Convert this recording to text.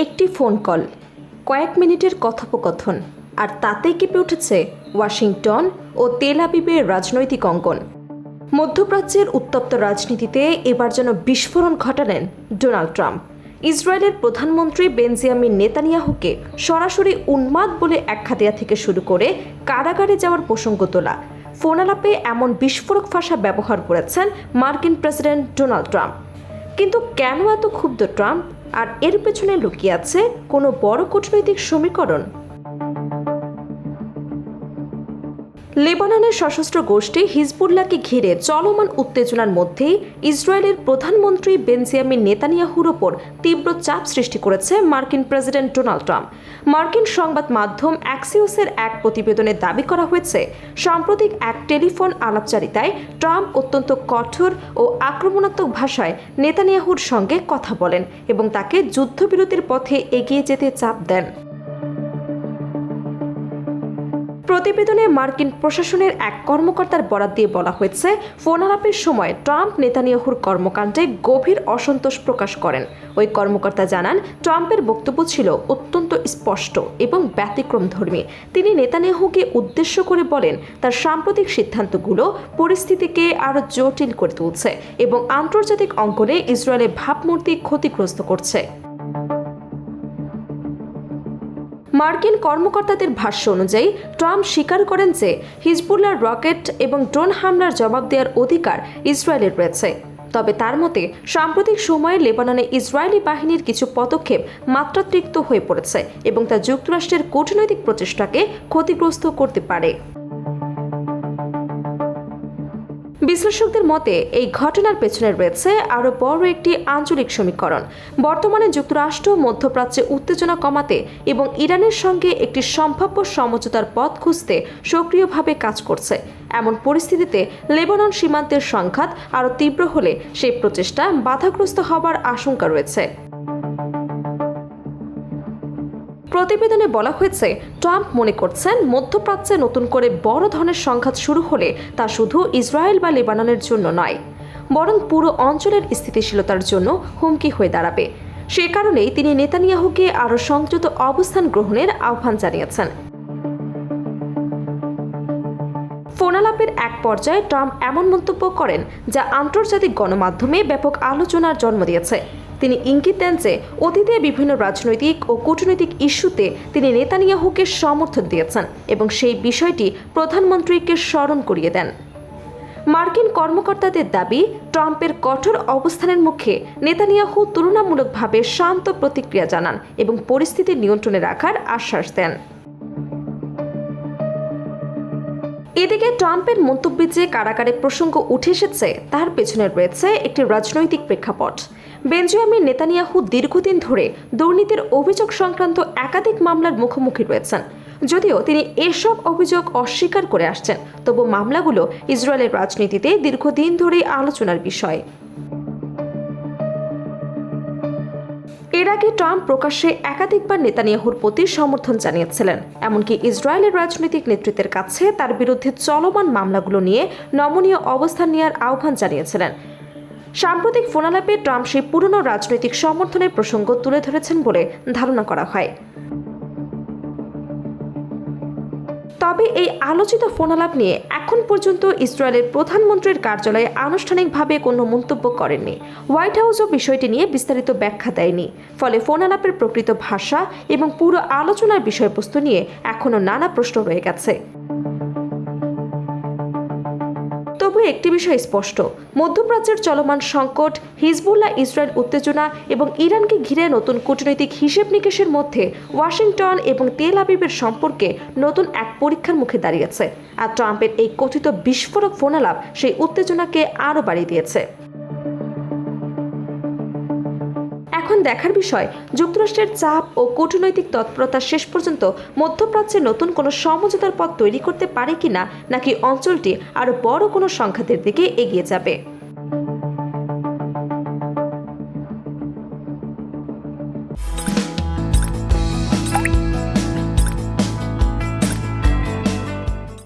একটি phone call, কয়েক মিনিটের কথোপকথন, আর তাতেই কেঁপে উঠেছে ওয়াশিংটন ও তেল আবিবের রাজনৈতিক অঙ্গন। মধ্যপ্রাচ্যের উত্তপ্ত রাজনীতিতে এবার যেন বিস্ফোরণ ঘটালেন ডোনাল্ড ট্রাম্প। ইসরায়েলের প্রধানমন্ত্রী বেঞ্জামিন নেতানিয়াহুকে সরাসরি উন্মাদ বলে আখ্যা দেওয়া থেকে শুরু করে কারাগারে যাওয়ার প্রসঙ্গ তোলা, ফোনালাপে এমন বিস্ফোরক ভাষা ব্যবহার করেছেন মার্কিন প্রেসিডেন্ট ডোনাল্ড ট্রাম্প। কিন্তু কেন এত ক্ষুব্ধ ট্রাম্প? আর এর পেছনে লুকিয়ে আছে কোনো বড় কূটনৈতিক সমীকরণ? লেবাননের সশস্ত্র গোষ্ঠী হিজবুল্লাহকে ঘিরে চলমান উত্তেজনার মধ্যেই ইসরায়েলের প্রধানমন্ত্রী বেঞ্জামিন নেতানিয়াহুর ওপর তীব্র চাপ সৃষ্টি করেছে মার্কিন প্রেসিডেন্ট ডোনাল্ড ট্রাম্প। মার্কিন সংবাদ মাধ্যম অ্যাক্সিওসের এক প্রতিবেদনে দাবি করা হয়েছে, সাম্প্রতিক এক টেলিফোন আলাপচারিতায় ট্রাম্প অত্যন্ত কঠোর ও আক্রমণাত্মক ভাষায় নেতানিয়াহুর সঙ্গে কথা বলেন এবং তাকে যুদ্ধবিরতির পথে এগিয়ে যেতে চাপ দেন। প্রতিবেদনে মার্কিন প্রশাসনের এক কর্মকর্তার বরাত দিয়ে বলা হয়েছে, ফোনালাপের সময় ট্রাম্প নেতানিয়াহুর কর্মকাণ্ডে গভীর অসন্তোষ প্রকাশ করেন। ওই কর্মকর্তা জানান, ট্রাম্পের বক্তব্য ছিল অত্যন্ত স্পষ্ট এবং ব্যতিক্রমধর্মী। তিনি নেতানিয়াহুকে উদ্দেশ্য করে বলেন, তার সাম্প্রতিক সিদ্ধান্তগুলো পরিস্থিতিকে আরও জটিল করে তুলছে এবং আন্তর্জাতিক অঙ্গনে ইসরায়েলের ভাবমূর্তি ক্ষতিগ্রস্ত করছে। মার্কিন কর্মকর্তাদের ভাষ্য অনুযায়ী ট্রাম্প স্বীকার করেন যে হিজবুল্লাহর রকেট এবং ড্রোন হামলার জবাব দেওয়ার অধিকার ইসরায়েলের রয়েছে। তবে তার মতে সাম্প্রতিক সময়ে লেবাননে ইসরায়েলি বাহিনীর কিছু পদক্ষেপ মাত্রাতিরিক্ত হয়ে পড়েছে এবং তা যুক্তরাষ্ট্রের কূটনৈতিক প্রচেষ্টাকে ক্ষতিগ্রস্ত করতে পারে। বিশ্লেষকদের মতে এই ঘটনার পেছনে রয়েছে আরও বড় একটি আঞ্চলিক সমীকরণ। বর্তমানে যুক্তরাষ্ট্র মধ্যপ্রাচ্যে উত্তেজনা কমাতে এবং ইরানের সঙ্গে একটি সম্ভাব্য সমঝোতার পথ খুঁজতে সক্রিয়ভাবে কাজ করছে। এমন পরিস্থিতিতে লেবানন সীমান্তের সংঘাত আরও তীব্র হলে সেই প্রচেষ্টা বাধাগ্রস্ত হবার আশঙ্কা রয়েছে। প্রতিবেদনে বলা হয়েছে, ট্রাম্প মনে করছেন মধ্যপ্রাচ্যে নতুন করে বড় ধরনের সংঘাত শুরু হলে তা শুধু ইসরায়েল বা লেবাননের জন্য নয়, বরং পুরো অঞ্চলের স্থিতিশীলতার জন্য হুমকি হয়ে দাঁড়াবে। সে কারণেই তিনি নেতানিয়াহুকে আরও সংযত অবস্থান গ্রহণের আহ্বান জানিয়েছেন। ফোনালাপের এক পর্যায়ে ট্রাম্প এমন মন্তব্য করেন যা আন্তর্জাতিক গণমাধ্যমে ব্যাপক আলোচনার জন্ম দিয়েছে। তিনি ইঙ্গিত দেন যে অতীতে বিভিন্ন রাজনৈতিক ও কূটনৈতিক ইস্যুতে তিনি নেতানিয়াহুকে সমর্থন দিয়েছেন এবং সেই বিষয়টি প্রধানমন্ত্রীকে স্মরণ করিয়ে দেন। মার্কিন কর্মকর্তাদের দাবি, ট্রাম্পের কঠোর অবস্থানের মুখে নেতানিয়াহু তুলনামূলকভাবে শান্ত প্রতিক্রিয়া জানান এবং পরিস্থিতি নিয়ন্ত্রণে রাখার আশ্বাস দেন। এদিকে ট্রাম্পের মন্তব্যে যে কারাগারে প্রসঙ্গ উঠে এসেছে তার পেছনে রয়েছে একটি রাজনৈতিক প্রেক্ষাপট। বেঞ্জামিন নেতানিয়াহু দীর্ঘদিন ধরে দুর্নীতির অভিযোগ সংক্রান্ত একাধিক মামলার মুখোমুখি রয়েছেন। যদিও তিনি এসব অভিযোগ অস্বীকার করে আসছেন, তবু মামলাগুলো ইসরায়েলের রাজনীতিতে দীর্ঘদিন ধরেই আলোচনার বিষয়। এর আগে ট্রাম্প প্রকাশ্যে একাধিকবার নেতানিয়াহুর প্রতি সমর্থন জানিয়েছিলেন, এমনকি ইসরায়েলের রাজনৈতিক নেতৃত্বের কাছে তার বিরুদ্ধে চলমান মামলাগুলো নিয়ে নমনীয় অবস্থান নেওয়ার আহ্বান জানিয়েছিলেন। সাম্প্রতিক ফোনালাপে ট্রাম্প সেই পুরনো রাজনৈতিক সমর্থনের প্রসঙ্গ তুলে ধরেছেন বলে ধারণা করা হয়। তবে এই আলোচিত ফোনালাপ নিয়ে এখন পর্যন্ত ইসরায়েলের প্রধানমন্ত্রীর কার্যালয়ে আনুষ্ঠানিকভাবে কোনো মন্তব্য করেননি। হোয়াইট হাউসও বিষয়টি নিয়ে বিস্তারিত ব্যাখ্যা দেয়নি। ফলে ফোনালাপের প্রকৃত ভাষা এবং পুরো আলোচনার বিষয়বস্তু নিয়ে এখনও নানা প্রশ্ন রয়ে গেছে। তবু একটি বিষয় স্পষ্ট, মধ্যপ্রাচ্যের চলমান সংকট, হিজবুল্লাহ ইসরায়েল উত্তেজনা এবং ইরানকে ঘিরে নতুন কূটনৈতিক হিসেব নিকেশের মধ্যে ওয়াশিংটন এবং তেল আবিবের সম্পর্কে নতুন এক পরীক্ষার মুখে দাঁড়িয়েছে। আর ট্রাম্পের এই কথিত বিস্ফোরক ফোনালাপ সেই উত্তেজনাকে আরও বাড়িয়ে দিয়েছে। এখন দেখার বিষয়, যুক্তরাষ্ট্রের চাপ ও কূটনৈতিক তৎপরতা শেষ পর্যন্ত মধ্যপ্রাচ্যে নতুন কোনো সমঝোতার পথ তৈরি করতে পারে কিনা, নাকি অঞ্চলটি আরও বড় কোনো সংঘাতের দিকে এগিয়ে যাবে।